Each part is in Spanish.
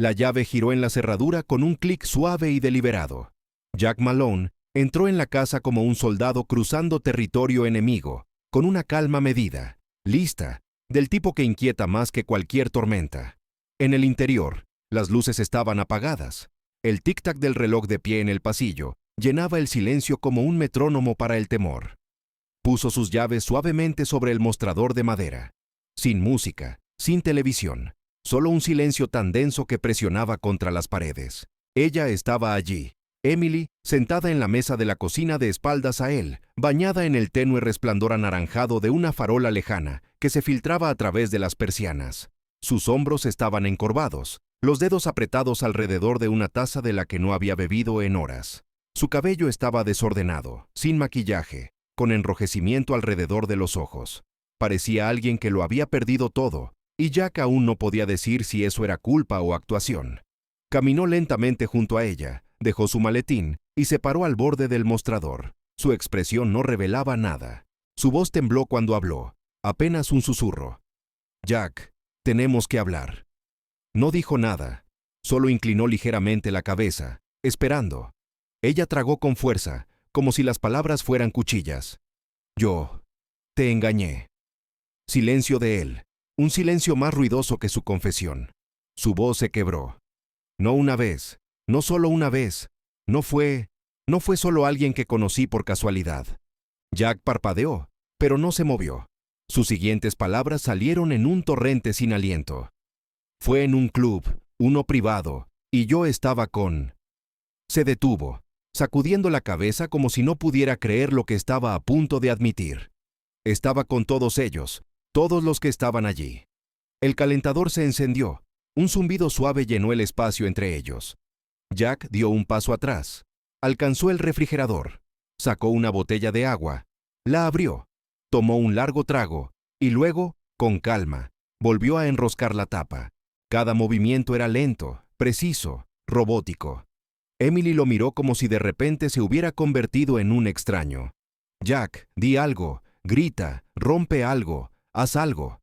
La llave giró en la cerradura con un clic suave y deliberado. Jack Malone entró en la casa como un soldado cruzando territorio enemigo, con una calma medida, lista, del tipo que inquieta más que cualquier tormenta. En el interior, las luces estaban apagadas. El tic-tac del reloj de pie en el pasillo llenaba el silencio como un metrónomo para el temor. Puso sus llaves suavemente sobre el mostrador de madera. Sin música, sin televisión, solo un silencio tan denso que presionaba contra las paredes. Ella estaba allí, Emily, sentada en la mesa de la cocina de espaldas a él, bañada en el tenue resplandor anaranjado de una farola lejana que se filtraba a través de las persianas. Sus hombros estaban encorvados, los dedos apretados alrededor de una taza de la que no había bebido en horas. Su cabello estaba desordenado, sin maquillaje, con enrojecimiento alrededor de los ojos. Parecía alguien que lo había perdido todo, y Jack aún no podía decir si eso era culpa o actuación. Caminó lentamente junto a ella, dejó su maletín y se paró al borde del mostrador. Su expresión no revelaba nada. Su voz tembló cuando habló, apenas un susurro. «Jack, tenemos que hablar». No dijo nada, solo inclinó ligeramente la cabeza, esperando. Ella tragó con fuerza, como si las palabras fueran cuchillas. «Yo te engañé». Silencio de él, un silencio más ruidoso que su confesión. Su voz se quebró. No una vez, no solo una vez, no fue solo alguien que conocí por casualidad. Jack parpadeó, pero no se movió. Sus siguientes palabras salieron en un torrente sin aliento. Fue en un club, uno privado, y yo estaba con... Se detuvo, sacudiendo la cabeza como si no pudiera creer lo que estaba a punto de admitir. Estaba con todos ellos, todos los que estaban allí. El calentador se encendió, un zumbido suave llenó el espacio entre ellos. Jack dio un paso atrás, alcanzó el refrigerador, sacó una botella de agua, la abrió, tomó un largo trago, y luego, con calma, volvió a enroscar la tapa. Cada movimiento era lento, preciso, robótico. Emily lo miró como si de repente se hubiera convertido en un extraño. «Jack, di algo, grita, rompe algo, haz algo».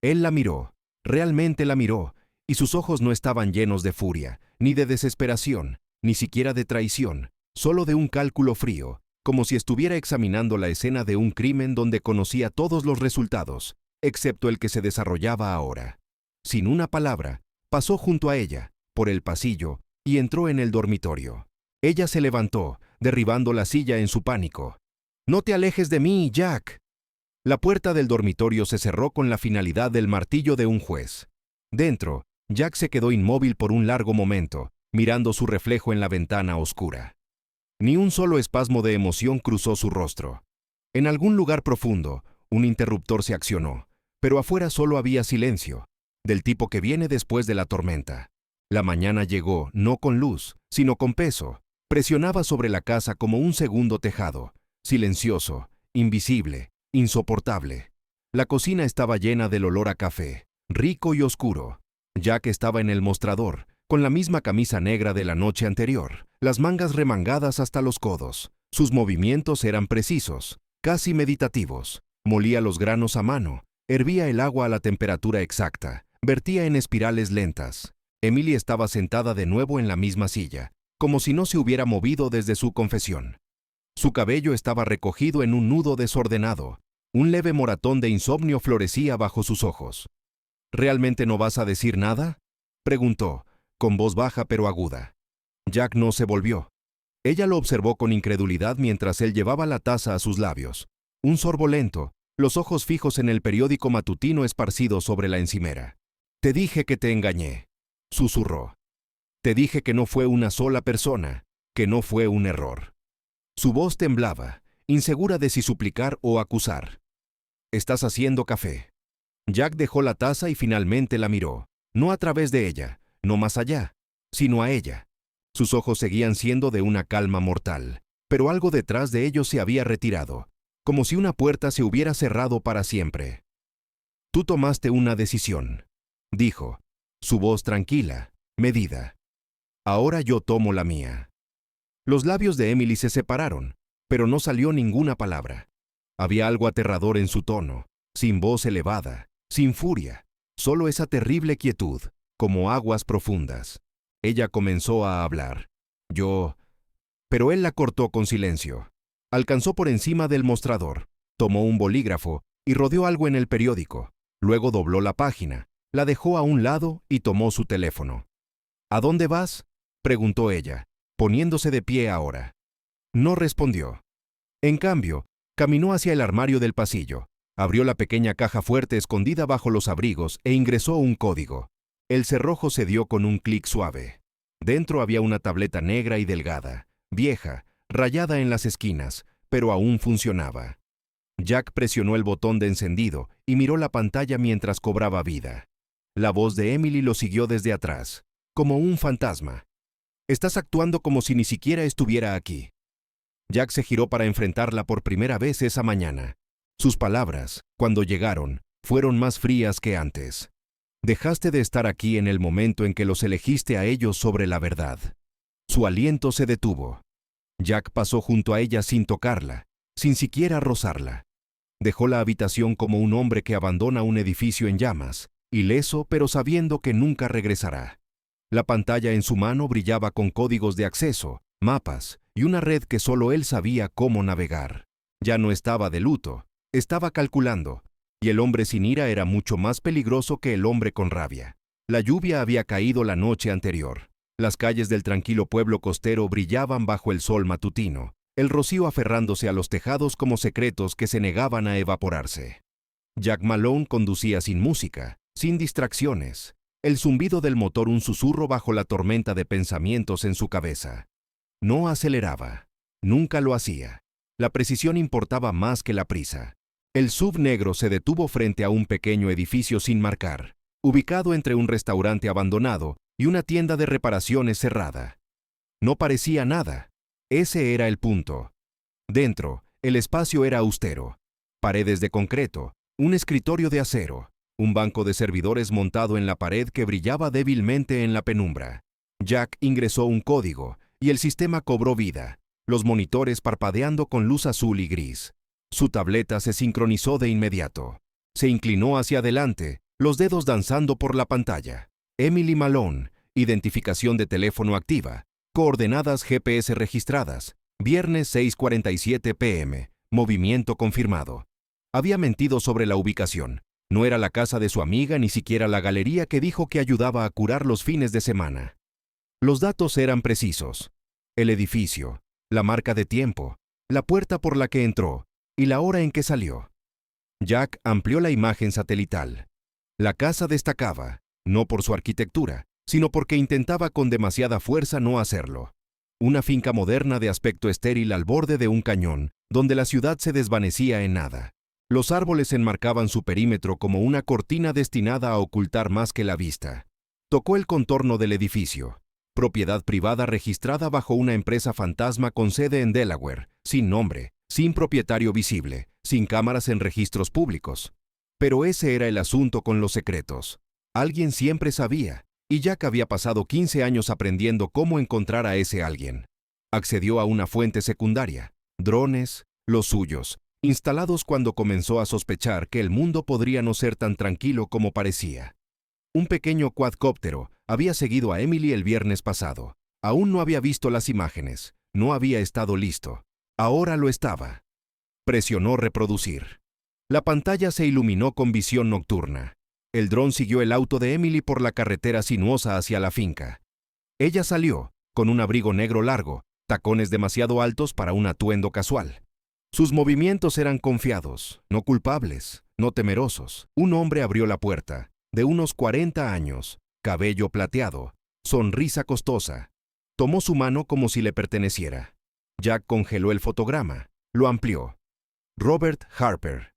Él la miró, realmente la miró, y sus ojos no estaban llenos de furia, ni de desesperación, ni siquiera de traición, solo de un cálculo frío, como si estuviera examinando la escena de un crimen donde conocía todos los resultados, excepto el que se desarrollaba ahora. Sin una palabra, pasó junto a ella, por el pasillo, y entró en el dormitorio. Ella se levantó, derribando la silla en su pánico. «No te alejes de mí, Jack». La puerta del dormitorio se cerró con la finalidad del martillo de un juez. Dentro, Jack se quedó inmóvil por un largo momento, mirando su reflejo en la ventana oscura. Ni un solo espasmo de emoción cruzó su rostro. En algún lugar profundo, un interruptor se accionó, pero afuera solo había silencio, del tipo que viene después de la tormenta. La mañana llegó, no con luz, sino con peso. Presionaba sobre la casa como un segundo tejado, silencioso, invisible, insoportable. La cocina estaba llena del olor a café, rico y oscuro. Jack estaba en el mostrador, con la misma camisa negra de la noche anterior, las mangas remangadas hasta los codos. Sus movimientos eran precisos, casi meditativos. Molía los granos a mano, hervía el agua a la temperatura exacta, vertía en espirales lentas. Emily estaba sentada de nuevo en la misma silla, como si no se hubiera movido desde su confesión. Su cabello estaba recogido en un nudo desordenado. Un leve moratón de insomnio florecía bajo sus ojos. «¿Realmente no vas a decir nada?», preguntó, con voz baja pero aguda. Jack no se volvió. Ella lo observó con incredulidad mientras él llevaba la taza a sus labios. Un sorbo lento, los ojos fijos en el periódico matutino esparcido sobre la encimera. «Te dije que te engañé», susurró. «Te dije que no fue una sola persona, que no fue un error». Su voz temblaba, insegura de si suplicar o acusar. «Estás haciendo café». Jack dejó la taza y finalmente la miró, no a través de ella, no más allá, sino a ella. Sus ojos seguían siendo de una calma mortal, pero algo detrás de ellos se había retirado, como si una puerta se hubiera cerrado para siempre. «Tú tomaste una decisión», dijo, su voz tranquila, medida. «Ahora yo tomo la mía». Los labios de Emily se separaron, pero no salió ninguna palabra. Había algo aterrador en su tono, sin voz elevada, sin furia, solo esa terrible quietud, como aguas profundas. Ella comenzó a hablar. Pero él la cortó con silencio. Alcanzó por encima del mostrador, tomó un bolígrafo y rodeó algo en el periódico. Luego dobló la página, la dejó a un lado y tomó su teléfono. ¿A dónde vas?, preguntó ella, poniéndose de pie ahora. No respondió. En cambio, caminó hacia el armario del pasillo, abrió la pequeña caja fuerte escondida bajo los abrigos e ingresó un código. El cerrojo se dio con un clic suave. Dentro había una tableta negra y delgada, vieja, rayada en las esquinas, pero aún funcionaba. Jack presionó el botón de encendido y miró la pantalla mientras cobraba vida. La voz de Emily lo siguió desde atrás, como un fantasma. «Estás actuando como si ni siquiera estuviera aquí». Jack se giró para enfrentarla por primera vez esa mañana. Sus palabras, cuando llegaron, fueron más frías que antes. «Dejaste de estar aquí en el momento en que los elegiste a ellos sobre la verdad». Su aliento se detuvo. Jack pasó junto a ella sin tocarla, sin siquiera rozarla. Dejó la habitación como un hombre que abandona un edificio en llamas, ileso pero sabiendo que nunca regresará. La pantalla en su mano brillaba con códigos de acceso, mapas y una red que solo él sabía cómo navegar. Ya no estaba de luto, estaba calculando, y el hombre sin ira era mucho más peligroso que el hombre con rabia. La lluvia había caído la noche anterior. Las calles del tranquilo pueblo costero brillaban bajo el sol matutino, el rocío aferrándose a los tejados como secretos que se negaban a evaporarse. Jack Malone conducía sin música, sin distracciones, el zumbido del motor un susurro bajo la tormenta de pensamientos en su cabeza. No aceleraba, nunca lo hacía. La precisión importaba más que la prisa. El SUV negro se detuvo frente a un pequeño edificio sin marcar, ubicado entre un restaurante abandonado y una tienda de reparaciones cerrada. No parecía nada. Ese era el punto. Dentro, el espacio era austero. Paredes de concreto, un escritorio de acero, un banco de servidores montado en la pared que brillaba débilmente en la penumbra. Jack ingresó un código y el sistema cobró vida, los monitores parpadeando con luz azul y gris. Su tableta se sincronizó de inmediato. Se inclinó hacia adelante, los dedos danzando por la pantalla. Emily Malone, identificación de teléfono activa, coordenadas GPS registradas, viernes 6:47 p.m., movimiento confirmado. Había mentido sobre la ubicación. No era la casa de su amiga ni siquiera la galería que dijo que ayudaba a curar los fines de semana. Los datos eran precisos. El edificio, la marca de tiempo, la puerta por la que entró y la hora en que salió. Jack amplió la imagen satelital. La casa destacaba, no por su arquitectura, sino porque intentaba con demasiada fuerza no hacerlo. Una finca moderna de aspecto estéril al borde de un cañón, donde la ciudad se desvanecía en nada. Los árboles enmarcaban su perímetro como una cortina destinada a ocultar más que la vista. Tocó el contorno del edificio. Propiedad privada registrada bajo una empresa fantasma con sede en Delaware, sin nombre, sin propietario visible, sin cámaras en registros públicos. Pero ese era el asunto con los secretos. Alguien siempre sabía, y Jack había pasado 15 años aprendiendo cómo encontrar a ese alguien. Accedió a una fuente secundaria, drones, los suyos, instalados cuando comenzó a sospechar que el mundo podría no ser tan tranquilo como parecía. Un pequeño cuadcóptero había seguido a Emily el viernes pasado. Aún no había visto las imágenes, no había estado listo. Ahora lo estaba. Presionó reproducir. La pantalla se iluminó con visión nocturna. El dron siguió el auto de Emily por la carretera sinuosa hacia la finca. Ella salió, con un abrigo negro largo, tacones demasiado altos para un atuendo casual. Sus movimientos eran confiados, no culpables, no temerosos. Un hombre abrió la puerta, de unos 40 años, cabello plateado, sonrisa costosa. Tomó su mano como si le perteneciera. Jack congeló el fotograma, lo amplió. Robert Harper.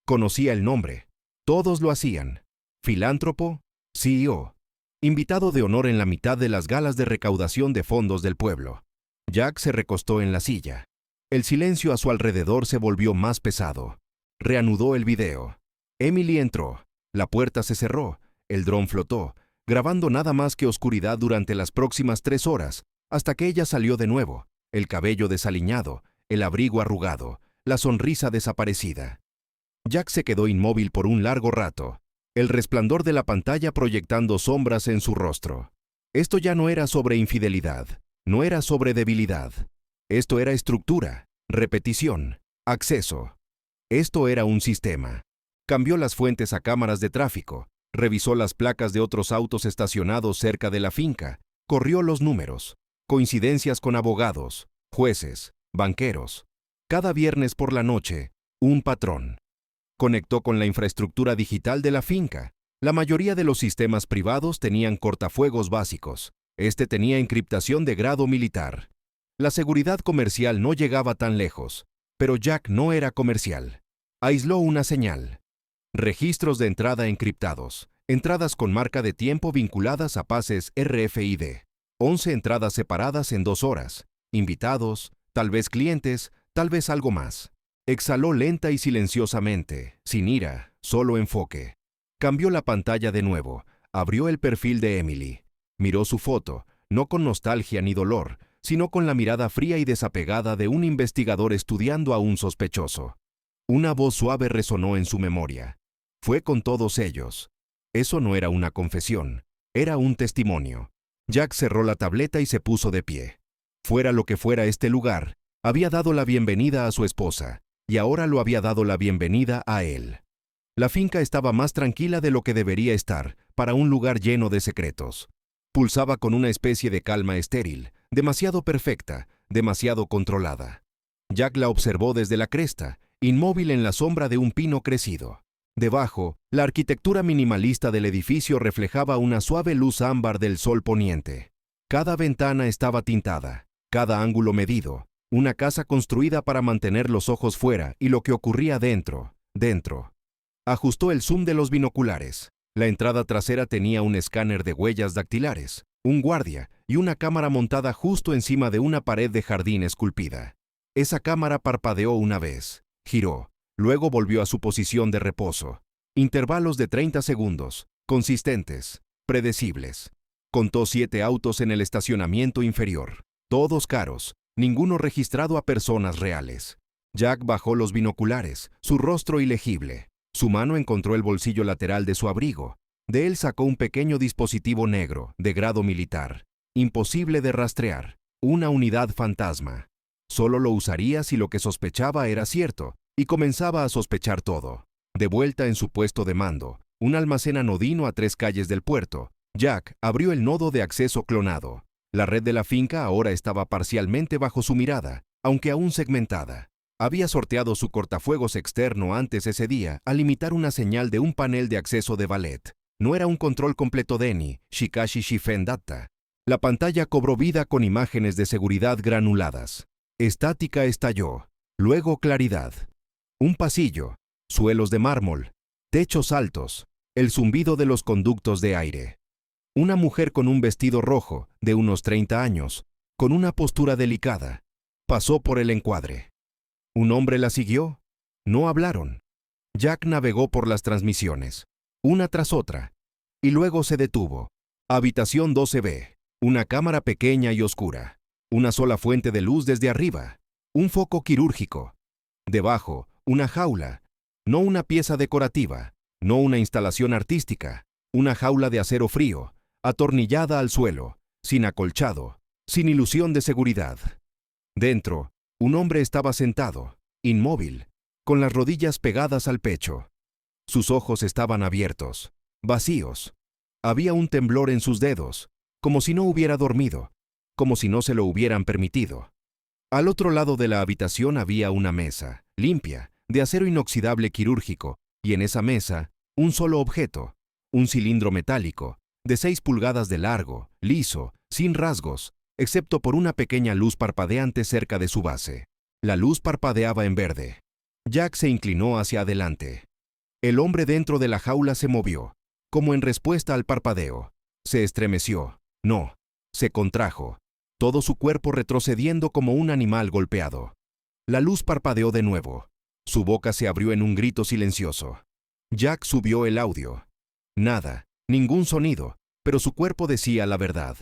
Conocía el nombre. Todos lo hacían. Filántropo, CEO. Invitado de honor en la mitad de las galas de recaudación de fondos del pueblo. Jack se recostó en la silla. El silencio a su alrededor se volvió más pesado. Reanudó el video. Emily entró. La puerta se cerró. El dron flotó, grabando nada más que oscuridad durante las próximas 3 horas, hasta que ella salió de nuevo, el cabello desaliñado, el abrigo arrugado, la sonrisa desaparecida. Jack se quedó inmóvil por un largo rato. el resplandor de la pantalla proyectando sombras en su rostro. Esto ya no era sobre infidelidad, no era sobre debilidad. Esto era estructura, repetición, acceso. Esto era un sistema. Cambió las fuentes a cámaras de tráfico, revisó las placas de otros autos estacionados cerca de la finca, corrió los números, coincidencias con abogados, jueces, banqueros. Cada viernes por la noche, un patrón. Conectó con la infraestructura digital de la finca. La mayoría de los sistemas privados tenían cortafuegos básicos. Este tenía encriptación de grado militar. La seguridad comercial no llegaba tan lejos, pero Jack no era comercial. Aisló una señal. Registros de entrada encriptados. Entradas con marca de tiempo vinculadas a pases RFID. 11 entradas separadas en 2 horas. Invitados, tal vez clientes, tal vez algo más. Exhaló lenta y silenciosamente, sin ira, solo enfoque. Cambió la pantalla de nuevo, abrió el perfil de Emily. Miró su foto, no con nostalgia ni dolor, sino con la mirada fría y desapegada de un investigador estudiando a un sospechoso. Una voz suave resonó en su memoria. Fue con todos ellos. Eso no era una confesión, era un testimonio. Jack cerró la tableta y se puso de pie. Fuera lo que fuera este lugar, había dado la bienvenida a su esposa, y ahora lo había dado la bienvenida a él. La finca estaba más tranquila de lo que debería estar para un lugar lleno de secretos. Pulsaba con una especie de calma estéril, demasiado perfecta, demasiado controlada. Jack la observó desde la cresta, inmóvil en la sombra de un pino crecido. Debajo, la arquitectura minimalista del edificio reflejaba una suave luz ámbar del sol poniente. Cada ventana estaba tintada, cada ángulo medido. Una casa construida para mantener los ojos fuera y lo que ocurría dentro. Ajustó el zoom de los binoculares. La entrada trasera tenía un escáner de huellas dactilares, un guardia y una cámara montada justo encima de una pared de jardín esculpida. Esa cámara parpadeó una vez, giró, luego volvió a su posición de reposo. Intervalos de 30 segundos, consistentes, predecibles. Contó 7 autos en el estacionamiento inferior, todos caros. Ninguno registrado a personas reales. Jack bajó los binoculares, su rostro ilegible. Su mano encontró el bolsillo lateral de su abrigo. De él sacó un pequeño dispositivo negro, de grado militar. Imposible de rastrear. Una unidad fantasma. Solo lo usaría si lo que sospechaba era cierto, y comenzaba a sospechar todo. De vuelta en su puesto de mando, un almacén anodino a 3 calles del puerto, Jack abrió el nodo de acceso clonado. La red de la finca ahora estaba parcialmente bajo su mirada, aunque aún segmentada. Había sorteado su cortafuegos externo antes ese día al imitar una señal de un panel de acceso de ballet. No era un control completo DENI, Shikashi Shifen Data. La pantalla cobró vida con imágenes de seguridad granuladas. Estática estalló, luego claridad. Un pasillo, suelos de mármol, techos altos, el zumbido de los conductos de aire. Una mujer con un vestido rojo, de unos 30 años, con una postura delicada, pasó por el encuadre. ¿Un hombre la siguió? No hablaron. Jack navegó por las transmisiones, una tras otra, y luego se detuvo. Habitación 12B, una cámara pequeña y oscura, una sola fuente de luz desde arriba, un foco quirúrgico. Debajo, una jaula, no una pieza decorativa, no una instalación artística, una jaula de acero frío, atornillada al suelo, sin acolchado, sin ilusión de seguridad. Dentro, un hombre estaba sentado, inmóvil, con las rodillas pegadas al pecho. Sus ojos estaban abiertos, vacíos. Había un temblor en sus dedos, como si no hubiera dormido, como si no se lo hubieran permitido. Al otro lado de la habitación había una mesa, limpia, de acero inoxidable quirúrgico, y en esa mesa, un solo objeto, un cilindro metálico, de 6 pulgadas de largo, liso, sin rasgos, excepto por una pequeña luz parpadeante cerca de su base. La luz parpadeaba en verde. Jack se inclinó hacia adelante. El hombre dentro de la jaula se movió, como en respuesta al parpadeo. Se estremeció. No, se contrajo. Todo su cuerpo retrocediendo como un animal golpeado. La luz parpadeó de nuevo. Su boca se abrió en un grito silencioso. Jack subió el audio. Nada, ningún sonido, pero su cuerpo decía la verdad.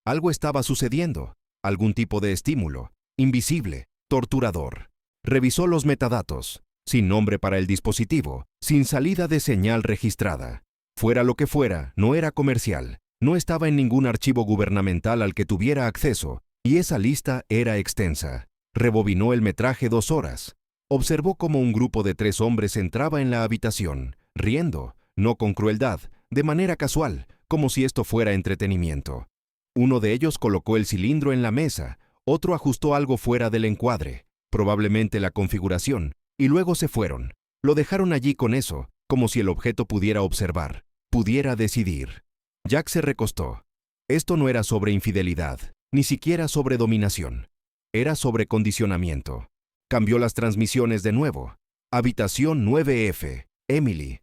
Algo estaba sucediendo, algún tipo de estímulo, invisible, torturador. Revisó los metadatos, sin nombre para el dispositivo, sin salida de señal registrada. Fuera lo que fuera, no era comercial, no estaba en ningún archivo gubernamental al que tuviera acceso, y esa lista era extensa. Rebobinó el metraje 2 horas. Observó cómo un grupo de 3 hombres entraba en la habitación, riendo, no con crueldad, de manera casual, como si esto fuera entretenimiento. Uno de ellos colocó el cilindro en la mesa, otro ajustó algo fuera del encuadre, probablemente la configuración, y luego se fueron. Lo dejaron allí con eso, como si el objeto pudiera observar, pudiera decidir. Jack se recostó. Esto no era sobre infidelidad, ni siquiera sobre dominación. Era sobre condicionamiento. Cambió las transmisiones de nuevo. Habitación 9F. Emily.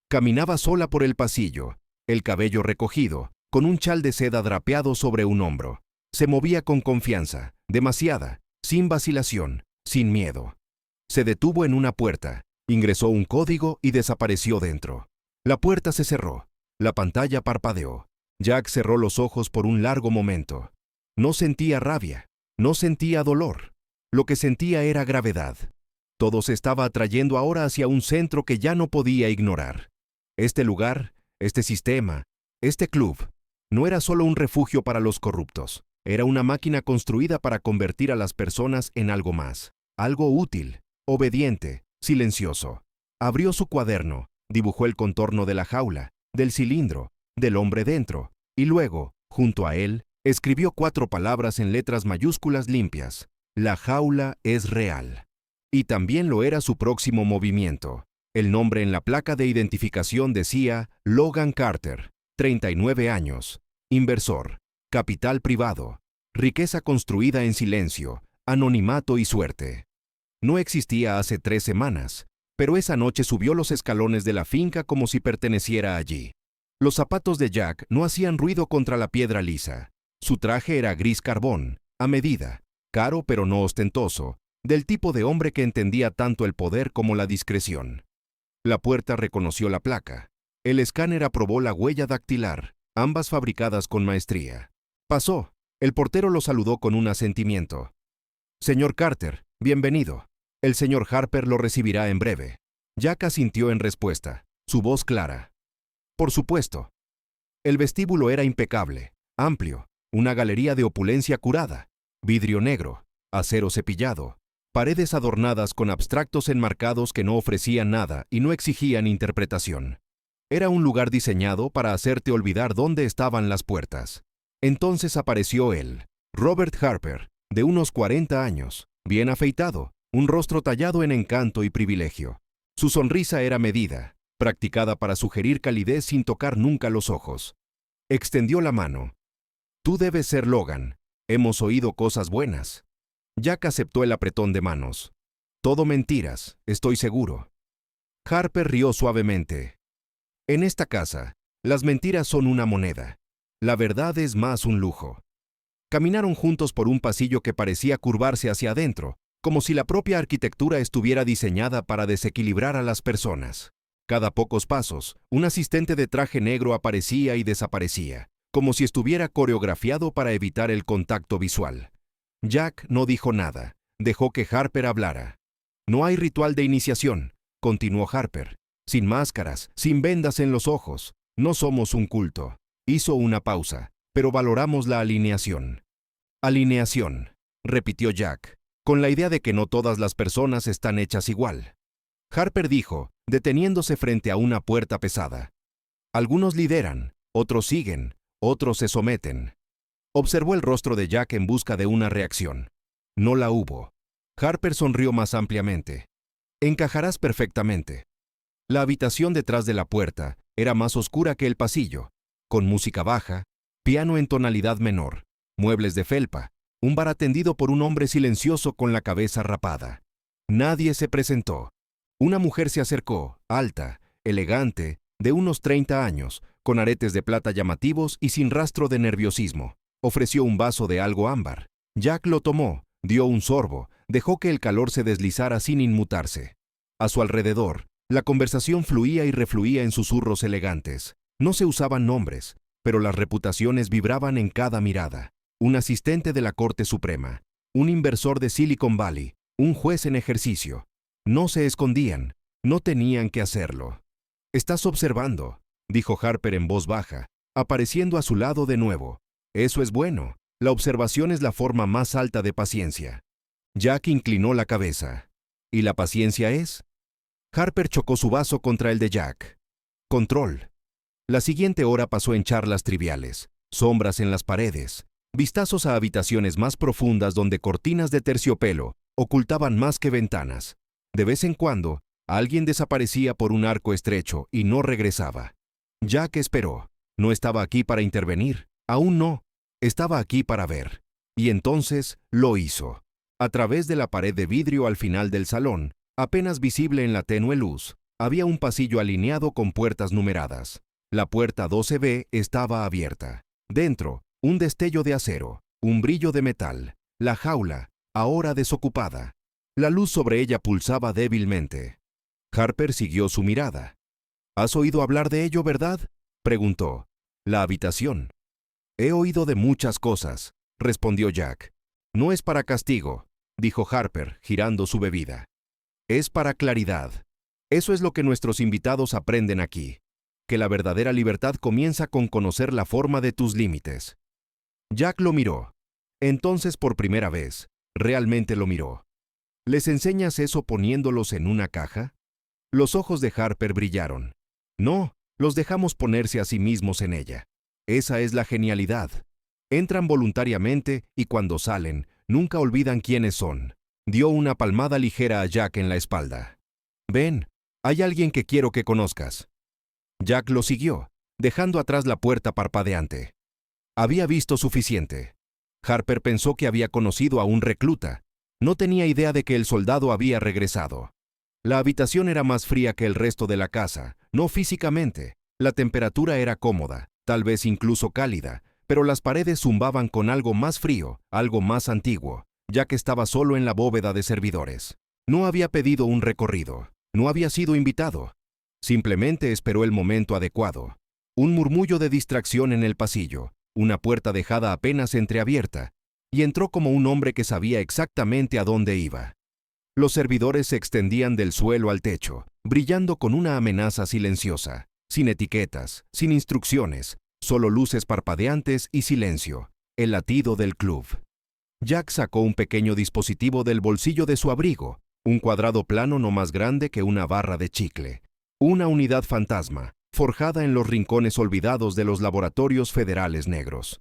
Caminaba sola por el pasillo, el cabello recogido, con un chal de seda drapeado sobre un hombro. Se movía con confianza, demasiada, sin vacilación, sin miedo. Se detuvo en una puerta, ingresó un código y desapareció dentro. La puerta se cerró. La pantalla parpadeó. Jack cerró los ojos por un largo momento. No sentía rabia, no sentía dolor. Lo que sentía era gravedad. Todo se estaba atrayendo ahora hacia un centro que ya no podía ignorar. Este lugar, este sistema, este club, no era solo un refugio para los corruptos. Era una máquina construida para convertir a las personas en algo más, algo útil, obediente, silencioso. Abrió su cuaderno, dibujó el contorno de la jaula, del cilindro, del hombre dentro, y luego, junto a él, escribió 4 palabras en letras mayúsculas limpias. La jaula es real. Y también lo era su próximo movimiento. El nombre en la placa de identificación decía Logan Carter, 39 años, inversor, capital privado, riqueza construida en silencio, anonimato y suerte. No existía hace 3 semanas, pero esa noche subió los escalones de la finca como si perteneciera allí. Los zapatos de Jack no hacían ruido contra la piedra lisa. Su traje era gris carbón, a medida, caro pero no ostentoso, del tipo de hombre que entendía tanto el poder como la discreción. La puerta reconoció la placa. El escáner aprobó la huella dactilar, ambas fabricadas con maestría. Pasó. El portero lo saludó con un asentimiento. Señor Carter, bienvenido. El señor Harper lo recibirá en breve. Jack asintió en respuesta, su voz clara. Por supuesto. El vestíbulo era impecable, amplio, una galería de opulencia curada, vidrio negro, acero cepillado, paredes adornadas con abstractos enmarcados que no ofrecían nada y no exigían interpretación. Era un lugar diseñado para hacerte olvidar dónde estaban las puertas. Entonces apareció él, Robert Harper, de unos 40 años, bien afeitado, un rostro tallado en encanto y privilegio. Su sonrisa era medida, practicada para sugerir calidez sin tocar nunca los ojos. Extendió la mano. Tú debes ser Logan. Hemos oído cosas buenas. Jack aceptó el apretón de manos. Todo mentiras, estoy seguro. Harper rió suavemente. En esta casa, las mentiras son una moneda. La verdad es más un lujo. Caminaron juntos por un pasillo que parecía curvarse hacia adentro, como si la propia arquitectura estuviera diseñada para desequilibrar a las personas. Cada pocos pasos, un asistente de traje negro aparecía y desaparecía, como si estuviera coreografiado para evitar el contacto visual. Jack no dijo nada, dejó que Harper hablara. No hay ritual de iniciación, continuó Harper. Sin máscaras, sin vendas en los ojos. No somos un culto. Hizo una pausa, pero valoramos la alineación. Alineación, repitió Jack, con la idea de que no todas las personas están hechas igual. Harper dijo, deteniéndose frente a una puerta pesada. Algunos lideran, otros siguen, otros se someten. Observó el rostro de Jack en busca de una reacción. No la hubo. Harper sonrió más ampliamente. Encajarás perfectamente. La habitación detrás de la puerta era más oscura que el pasillo, con música baja, piano en tonalidad menor, muebles de felpa, un bar atendido por un hombre silencioso con la cabeza rapada. Nadie se presentó. Una mujer se acercó, alta, elegante, de unos 30 años, con aretes de plata llamativos y sin rastro de nerviosismo. Ofreció un vaso de algo ámbar. Jack lo tomó, dio un sorbo, dejó que el calor se deslizara sin inmutarse. A su alrededor, la conversación fluía y refluía en susurros elegantes. No se usaban nombres, pero las reputaciones vibraban en cada mirada. Un asistente de la Corte Suprema, un inversor de Silicon Valley, un juez en ejercicio. No se escondían, no tenían que hacerlo. Estás observando, dijo Harper en voz baja, apareciendo a su lado de nuevo. Eso es bueno. La observación es la forma más alta de paciencia. Jack inclinó la cabeza. ¿Y la paciencia es? Harper chocó su vaso contra el de Jack. Control. La siguiente hora pasó en charlas triviales, sombras en las paredes, vistazos a habitaciones más profundas donde cortinas de terciopelo ocultaban más que ventanas. De vez en cuando, alguien desaparecía por un arco estrecho y no regresaba. Jack esperó. No estaba aquí para intervenir. Aún no. Estaba aquí para ver. Y entonces lo hizo. A través de la pared de vidrio al final del salón, apenas visible en la tenue luz, había un pasillo alineado con puertas numeradas. La puerta 12B estaba abierta. Dentro, un destello de acero, un brillo de metal. La jaula, ahora desocupada. La luz sobre ella pulsaba débilmente. Harper siguió su mirada. ¿Has oído hablar de ello, verdad?, preguntó. La habitación. He oído de muchas cosas, respondió Jack. No es para castigo, dijo Harper, girando su bebida. Es para claridad. Eso es lo que nuestros invitados aprenden aquí. Que la verdadera libertad comienza con conocer la forma de tus límites. Jack lo miró. Entonces, por primera vez, realmente lo miró. ¿Les enseñas eso poniéndolos en una caja? Los ojos de Harper brillaron. No, los dejamos ponerse a sí mismos en ella. Esa es la genialidad. Entran voluntariamente y cuando salen, nunca olvidan quiénes son. Dio una palmada ligera a Jack en la espalda. Ven, hay alguien que quiero que conozcas. Jack lo siguió, dejando atrás la puerta parpadeante. Había visto suficiente. Harper pensó que había conocido a un recluta. No tenía idea de que el soldado había regresado. La habitación era más fría que el resto de la casa, no físicamente. La temperatura era cómoda, tal vez incluso cálida, pero las paredes zumbaban con algo más frío, algo más antiguo, ya que estaba solo en la bóveda de servidores. No había pedido un recorrido, no había sido invitado. Simplemente esperó el momento adecuado. Un murmullo de distracción en el pasillo, una puerta dejada apenas entreabierta, y entró como un hombre que sabía exactamente a dónde iba. Los servidores se extendían del suelo al techo, brillando con una amenaza silenciosa, sin etiquetas, sin instrucciones, solo luces parpadeantes y silencio, el latido del club. Jack sacó un pequeño dispositivo del bolsillo de su abrigo, un cuadrado plano no más grande que una barra de chicle. Una unidad fantasma, forjada en los rincones olvidados de los laboratorios federales negros.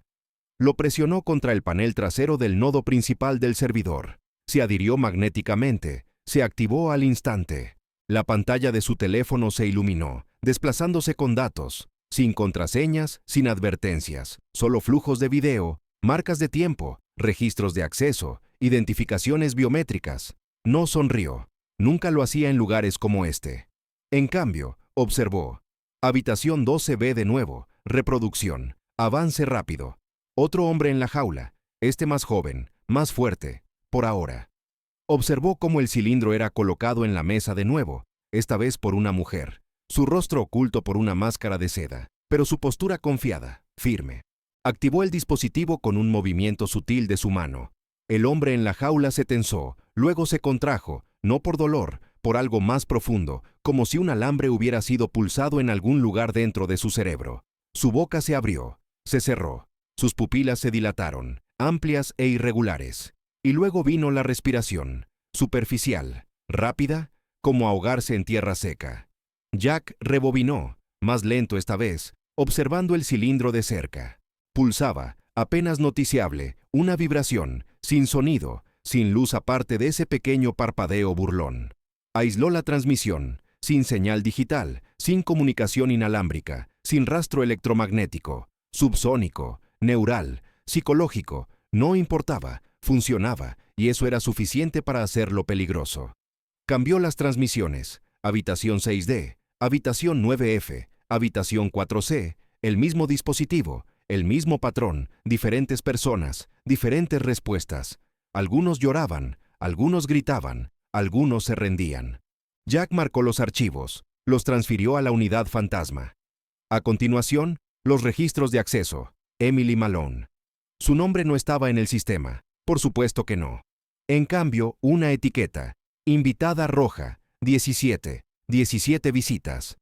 Lo presionó contra el panel trasero del nodo principal del servidor. Se adhirió magnéticamente, se activó al instante. La pantalla de su teléfono se iluminó, desplazándose con datos, sin contraseñas, sin advertencias, solo flujos de video, marcas de tiempo, registros de acceso, identificaciones biométricas. No sonrió. Nunca lo hacía en lugares como este. En cambio, observó. Habitación 12B de nuevo, reproducción, avance rápido. Otro hombre en la jaula, este más joven, más fuerte, por ahora. Observó cómo el cilindro era colocado en la mesa de nuevo, esta vez por una mujer, su rostro oculto por una máscara de seda, pero su postura confiada, firme. Activó el dispositivo con un movimiento sutil de su mano. El hombre en la jaula se tensó, luego se contrajo, no por dolor, por algo más profundo, como si un alambre hubiera sido pulsado en algún lugar dentro de su cerebro. Su boca se abrió, se cerró, sus pupilas se dilataron, amplias e irregulares. Y luego vino la respiración, superficial, rápida, como ahogarse en tierra seca. Jack rebobinó, más lento esta vez, observando el cilindro de cerca. Pulsaba, apenas noticiable, una vibración, sin sonido, sin luz aparte de ese pequeño parpadeo burlón. Aisló la transmisión, sin señal digital, sin comunicación inalámbrica, sin rastro electromagnético, subsónico, neural, psicológico, no importaba. Funcionaba, y eso era suficiente para hacerlo peligroso. Cambió las transmisiones, habitación 6D, habitación 9F, habitación 4C, el mismo dispositivo, el mismo patrón, diferentes personas, diferentes respuestas. Algunos lloraban, algunos gritaban, algunos se rendían. Jack marcó los archivos, los transfirió a la unidad fantasma. A continuación, los registros de acceso, Emily Malone. Su nombre no estaba en el sistema. Por supuesto que no. En cambio, una etiqueta, invitada roja, 17 visitas.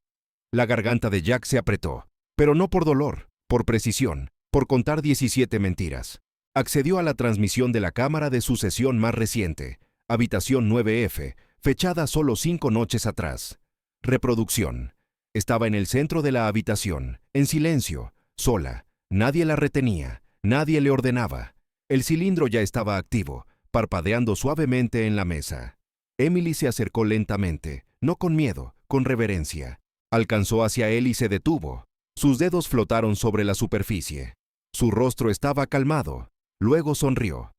La garganta de Jack se apretó, pero no por dolor, por precisión, por contar 17 mentiras. Accedió a la transmisión de la cámara de su sesión más reciente, habitación 9F, fechada solo 5 noches atrás. Reproducción. Estaba en el centro de la habitación, en silencio, sola. Nadie la retenía, nadie le ordenaba. El cilindro ya estaba activo, parpadeando suavemente en la mesa. Emily se acercó lentamente, no con miedo, con reverencia. Alcanzó hacia él y se detuvo. Sus dedos flotaron sobre la superficie. Su rostro estaba calmado. Luego sonrió.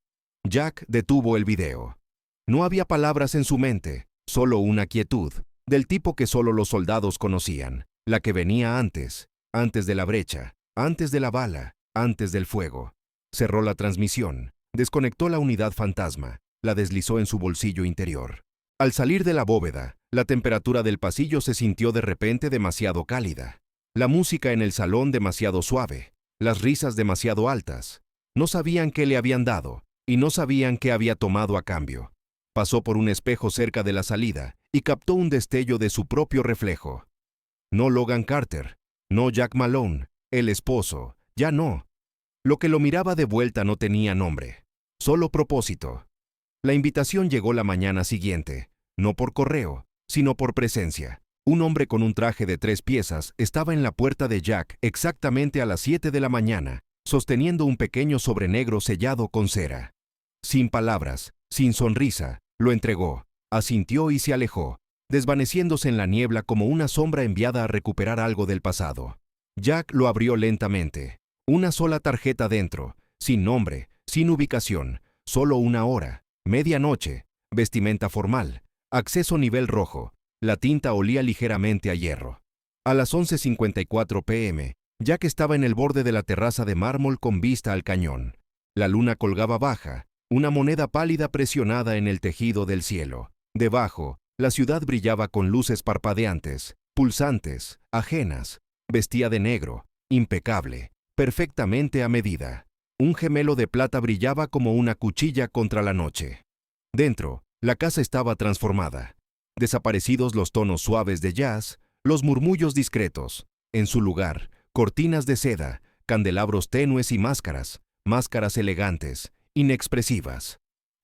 Jack detuvo el video. No había palabras en su mente, solo una quietud, del tipo que solo los soldados conocían, la que venía antes de la brecha, antes de la bala, antes del fuego. Cerró la transmisión, desconectó la unidad fantasma, la deslizó en su bolsillo interior. Al salir de la bóveda, la temperatura del pasillo se sintió de repente demasiado cálida. La música en el salón demasiado suave, las risas demasiado altas. No sabían qué le habían dado, y no sabían qué había tomado a cambio. Pasó por un espejo cerca de la salida, y captó un destello de su propio reflejo. No Logan Carter, no Jack Malone, el esposo, ya no. Lo que lo miraba de vuelta no tenía nombre, solo propósito. La invitación llegó la mañana siguiente, no por correo, sino por presencia. Un hombre con un traje de 3 piezas estaba en la puerta de Jack exactamente a las 7 de la mañana, sosteniendo un pequeño sobre negro sellado con cera. Sin palabras, sin sonrisa, lo entregó, asintió y se alejó, desvaneciéndose en la niebla como una sombra enviada a recuperar algo del pasado. Jack lo abrió lentamente. Una sola tarjeta dentro, sin nombre, sin ubicación, solo una hora, medianoche, vestimenta formal, acceso nivel rojo. La tinta olía ligeramente a hierro. A las 11:54 p.m., Jack estaba en el borde de la terraza de mármol con vista al cañón. La luna colgaba baja, una moneda pálida presionada en el tejido del cielo. Debajo, la ciudad brillaba con luces parpadeantes, pulsantes, ajenas. Vestía de negro, impecable, perfectamente a medida. Un gemelo de plata brillaba como una cuchilla contra la noche. Dentro, la casa estaba transformada. Desaparecidos los tonos suaves de jazz, los murmullos discretos. En su lugar, cortinas de seda, candelabros tenues y máscaras elegantes, inexpresivas.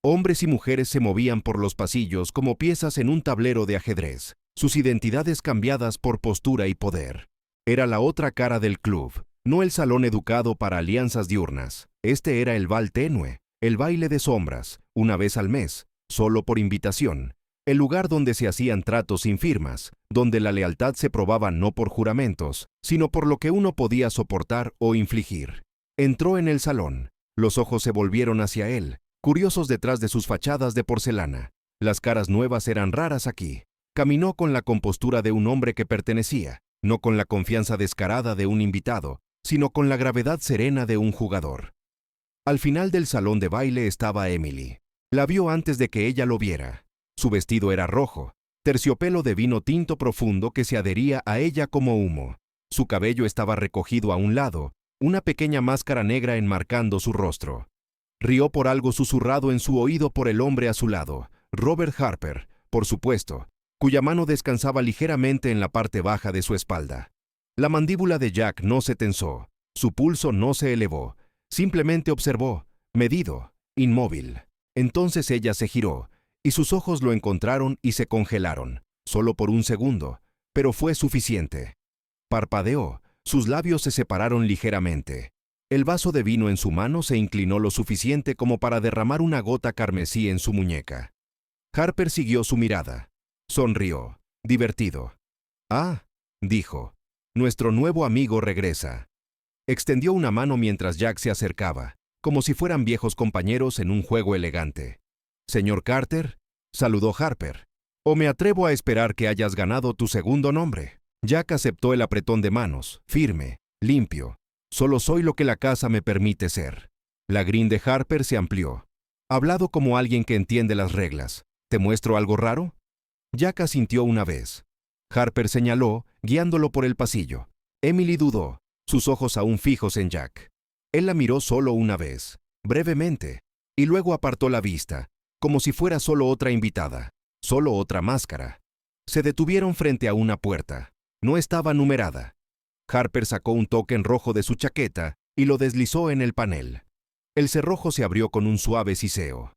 Hombres y mujeres se movían por los pasillos como piezas en un tablero de ajedrez, sus identidades cambiadas por postura y poder. Era la otra cara del club, no el salón educado para alianzas diurnas. Este era el bal tenue, el baile de sombras, una vez al mes, solo por invitación. El lugar donde se hacían tratos sin firmas, donde la lealtad se probaba no por juramentos, sino por lo que uno podía soportar o infligir. Entró en el salón. Los ojos se volvieron hacia él, curiosos detrás de sus fachadas de porcelana. Las caras nuevas eran raras aquí. Caminó con la compostura de un hombre que pertenecía, no con la confianza descarada de un invitado, sino con la gravedad serena de un jugador. Al final del salón de baile estaba Emily. La vio antes de que ella lo viera. Su vestido era rojo, terciopelo de vino tinto profundo que se adhería a ella como humo. Su cabello estaba recogido a un lado, una pequeña máscara negra enmarcando su rostro. Rió por algo susurrado en su oído por el hombre a su lado, Robert Harper, por supuesto, cuya mano descansaba ligeramente en la parte baja de su espalda. La mandíbula de Jack no se tensó, su pulso no se elevó, simplemente observó, medido, inmóvil. Entonces ella se giró, y sus ojos lo encontraron y se congelaron, solo por un segundo, pero fue suficiente. Parpadeó, sus labios se separaron ligeramente. El vaso de vino en su mano se inclinó lo suficiente como para derramar una gota carmesí en su muñeca. Harper siguió su mirada. Sonrió, divertido. «Ah», dijo, «nuestro nuevo amigo regresa». Extendió una mano mientras Jack se acercaba, como si fueran viejos compañeros en un juego elegante. «Señor Carter», saludó Harper, «o me atrevo a esperar que hayas ganado tu segundo nombre». Jack aceptó el apretón de manos, firme, limpio. «Solo soy lo que la casa me permite ser». La grin de Harper se amplió. «Hablado como alguien que entiende las reglas. ¿Te muestro algo raro?» Jack asintió una vez. Harper señaló, guiándolo por el pasillo. Emily dudó, sus ojos aún fijos en Jack. Él la miró solo una vez, brevemente, y luego apartó la vista, como si fuera solo otra invitada, solo otra máscara. Se detuvieron frente a una puerta. No estaba numerada. Harper sacó un token rojo de su chaqueta y lo deslizó en el panel. El cerrojo se abrió con un suave siseo.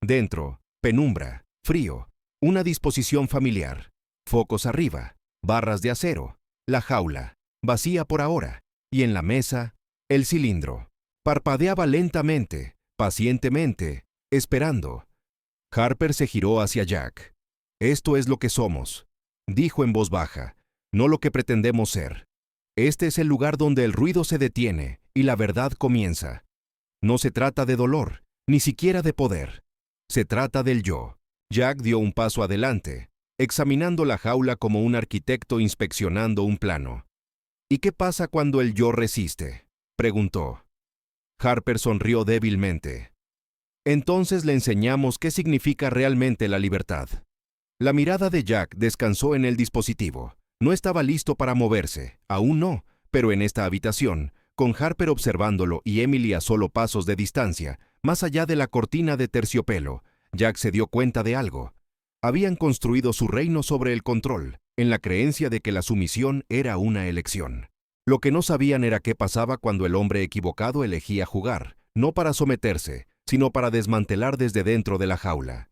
Dentro, penumbra, frío, una disposición familiar, focos arriba, barras de acero, la jaula, vacía por ahora, y en la mesa, el cilindro. Parpadeaba lentamente, pacientemente, esperando. Harper se giró hacia Jack. «Esto es lo que somos», dijo en voz baja, «no lo que pretendemos ser. Este es el lugar donde el ruido se detiene y la verdad comienza. No se trata de dolor, ni siquiera de poder. Se trata del yo». Jack dio un paso adelante, examinando la jaula como un arquitecto inspeccionando un plano. «¿Y qué pasa cuando el yo resiste?», preguntó. Harper sonrió débilmente. «Entonces le enseñamos qué significa realmente la libertad». La mirada de Jack descansó en el dispositivo. No estaba listo para moverse, aún no, pero en esta habitación, con Harper observándolo y Emily a solo pasos de distancia, más allá de la cortina de terciopelo, Jack se dio cuenta de algo. Habían construido su reino sobre el control, en la creencia de que la sumisión era una elección. Lo que no sabían era qué pasaba cuando el hombre equivocado elegía jugar, no para someterse, sino para desmantelar desde dentro de la jaula.